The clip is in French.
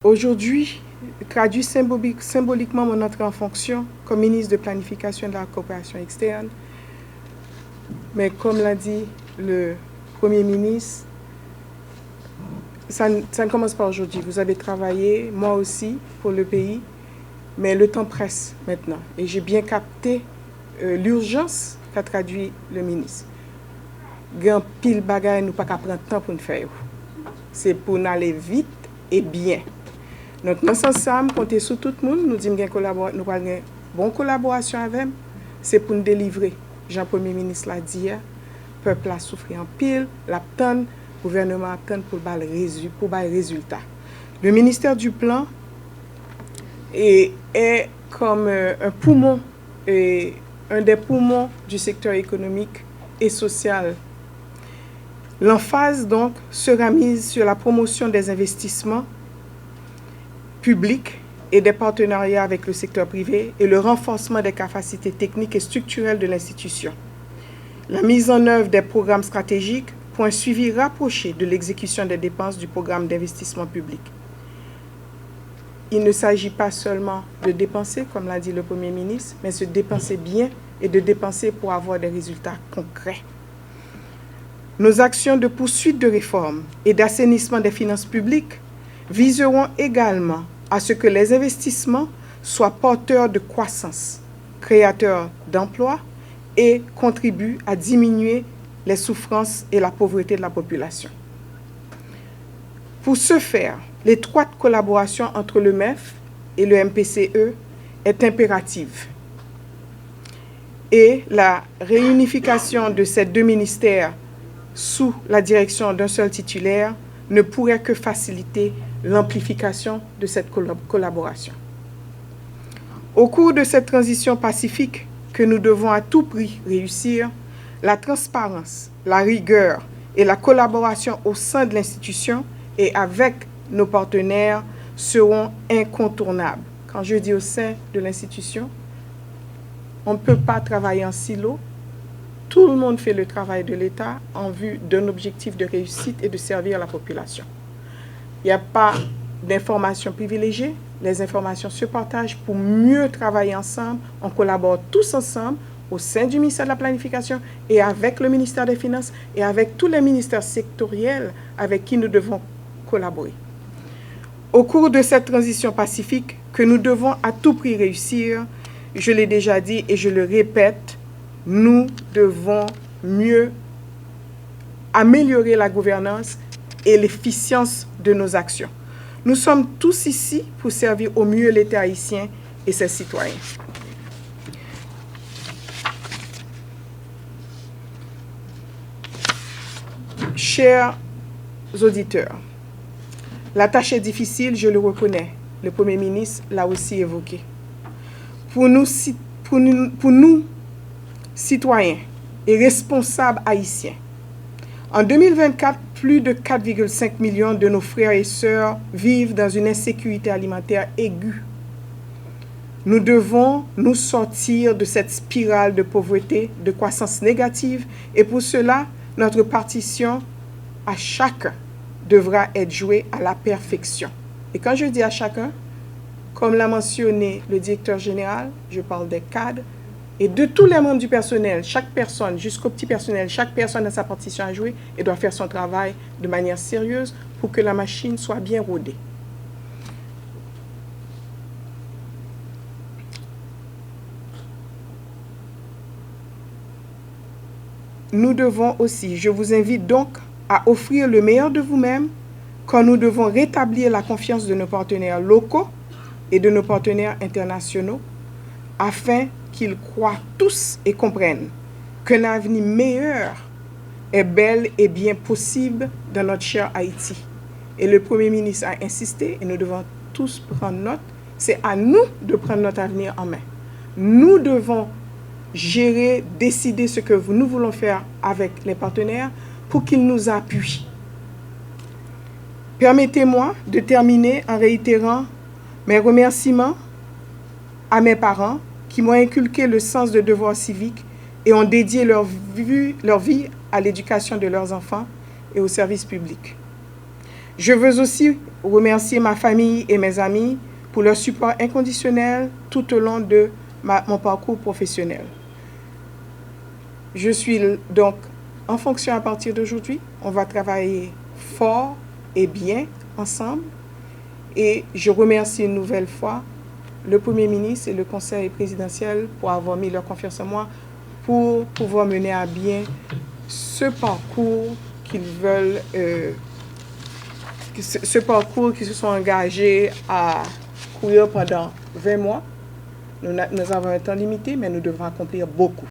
Aujourd'hui, traduit symboliquement mon entrée en fonction comme ministre de Planification et de la Coopération externe. Mais comme l'a dit le Premier ministre, ça ne commence pas aujourd'hui. Vous avez travaillé, moi aussi, pour le pays, mais le temps presse maintenant. Et j'ai bien capté l'urgence qu'a traduit le ministre. Grand pile bagaille, nous pas qu'à prendre temps pour nous faire. C'est pour nous aller vite et bien. Donc, nous ensemble, compter sur tout le monde, nous disons que nous avons une bonne collaboration avec eux. C'est pour nous délivrer. Jean-Premier ministre l'a dit, le peuple a souffert en pile, le gouvernement attend pour le résultat. Le ministère du Plan est comme un poumon, un des poumons du secteur économique et social. L'emphase donc sera mise sur la promotion des investissements publics et des partenariats avec le secteur privé et le renforcement des capacités techniques et structurelles de l'institution. La mise en œuvre des programmes stratégiques pour un suivi rapproché de l'exécution des dépenses du programme d'investissement public. Il ne s'agit pas seulement de dépenser, comme l'a dit le Premier ministre, mais de dépenser bien et de dépenser pour avoir des résultats concrets. Nos actions de poursuite de réformes et d'assainissement des finances publiques viseront également à ce que les investissements soient porteurs de croissance, créateurs d'emplois et contribuent à diminuer les souffrances et la pauvreté de la population. Pour ce faire, l'étroite collaboration entre le MEF et le MPCE est impérative. Et la réunification de ces deux ministères sous la direction d'un seul titulaire ne pourrait que faciliter l'amplification de cette collaboration. Au cours de cette transition pacifique que nous devons à tout prix réussir, la transparence, la rigueur et la collaboration au sein de l'institution et avec nos partenaires seront incontournables. Quand je dis au sein de l'institution, on ne peut pas travailler en silo. Tout le monde fait le travail de l'État en vue d'un objectif de réussite et de servir la population. Il n'y a pas d'informations privilégiées. Les informations se partagent pour mieux travailler ensemble. On collabore tous ensemble au sein du ministère de la Planification et avec le ministère des Finances et avec tous les ministères sectoriels avec qui nous devons collaborer. Au cours de cette transition pacifique que nous devons à tout prix réussir, je l'ai déjà dit et je le répète, nous devons mieux améliorer la gouvernance et l'efficience de nos actions. Nous sommes tous ici pour servir au mieux l'État haïtien et ses citoyens. Chers auditeurs, la tâche est difficile, je le reconnais. Le Premier ministre l'a aussi évoqué. Pour nous, citoyens et responsables haïtiens, en 2024, plus de 4,5 millions de nos frères et sœurs vivent dans une insécurité alimentaire aiguë. Nous devons nous sortir de cette spirale de pauvreté, de croissance négative, et pour cela, notre partition à chacun devra être jouée à la perfection. Et quand je dis à chacun, comme l'a mentionné le directeur général, je parle des cadres, et de tous les membres du personnel, chaque personne, jusqu'au petit personnel, chaque personne a sa partition à jouer et doit faire son travail de manière sérieuse pour que la machine soit bien rodée. Nous devons aussi, je vous invite donc à offrir le meilleur de vous-même quand nous devons rétablir la confiance de nos partenaires locaux et de nos partenaires internationaux afin qu'ils croient tous et comprennent qu'un avenir meilleur est bel et bien possible dans notre cher Haïti. Et le Premier ministre a insisté, et nous devons tous prendre note, c'est à nous de prendre notre avenir en main. Nous devons gérer, décider ce que nous voulons faire avec les partenaires pour qu'ils nous appuient. Permettez-moi de terminer en réitérant mes remerciements à mes parents qui m'ont inculqué le sens de devoir civique et ont dédié leur vie à l'éducation de leurs enfants et au service public. Je veux aussi remercier ma famille et mes amis pour leur support inconditionnel tout au long de mon parcours professionnel. Je suis donc en fonction à partir d'aujourd'hui. On va travailler fort et bien ensemble. Et je remercie une nouvelle fois le Premier ministre et le Conseil présidentiel pour avoir mis leur confiance en moi pour pouvoir mener à bien ce parcours qu'ils veulent, ce parcours qu'ils se sont engagés à courir pendant 20 mois. Nous avons un temps limité, mais nous devons accomplir beaucoup.